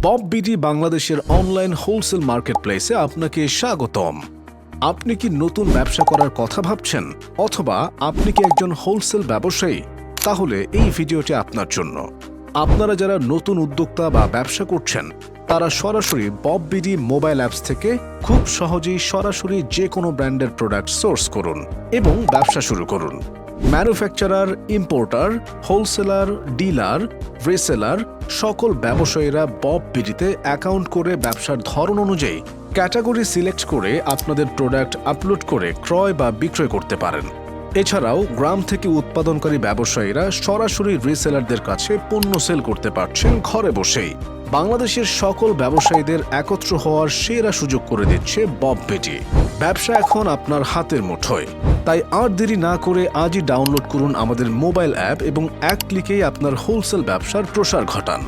Bob BD বাংলাদেশের online wholesale মার্কেটপ্লেসে আপনাকে স্বাগতম। আপনি কি নতুন ব্যবসা করার কথা ভাবছেন, অথবা আপনি কি একজন হোলসেল ব্যবসায়ী? তাহলে এই ভিডিওটি আপনার জন্য। আপনারা যারা নতুন উদ্যোক্তা বা ব্যবসা করছেন, তারা সরাসরি বব বিডি মোবাইল অ্যাপস থেকে খুব সহজেই সরাসরি যে কোনো ব্র্যান্ডের প্রোডাক্ট সোর্স করুন এবং ব্যবসা শুরু করুন। Manufacturer, importer, wholesaler, dealer, reseller সকল ব্যবসায়ীরা বব বিডিতে অ্যাকাউন্ট করে ব্যবসার ধরন অনুযায়ী ক্যাটাগরি সিলেক্ট করে আপনাদের প্রোডাক্ট আপলোড করে ক্রয় বা বিক্রয় করতে পারেন। এছাড়াও গ্রাম থেকে উৎপাদনকারী ব্যবসায়ীরা সরাসরি রিসেলারদের কাছে পণ্য সেল করতে পারছেন ঘরে বসেই। বাংলাদেশের সকল ব্যবসায়ীদের একত্র হওয়ার সেরা সুযোগ করে দিচ্ছে বব বিডি। ব্যবসা এখন আপনার হাতের মুঠোয়, তাই আর দেরি না করে আজই ডাউনলোড করুন আমাদের মোবাইল অ্যাপ এবং এক ক্লিকেই আপনার হোলসেল ব্যবসার প্রসার ঘটান।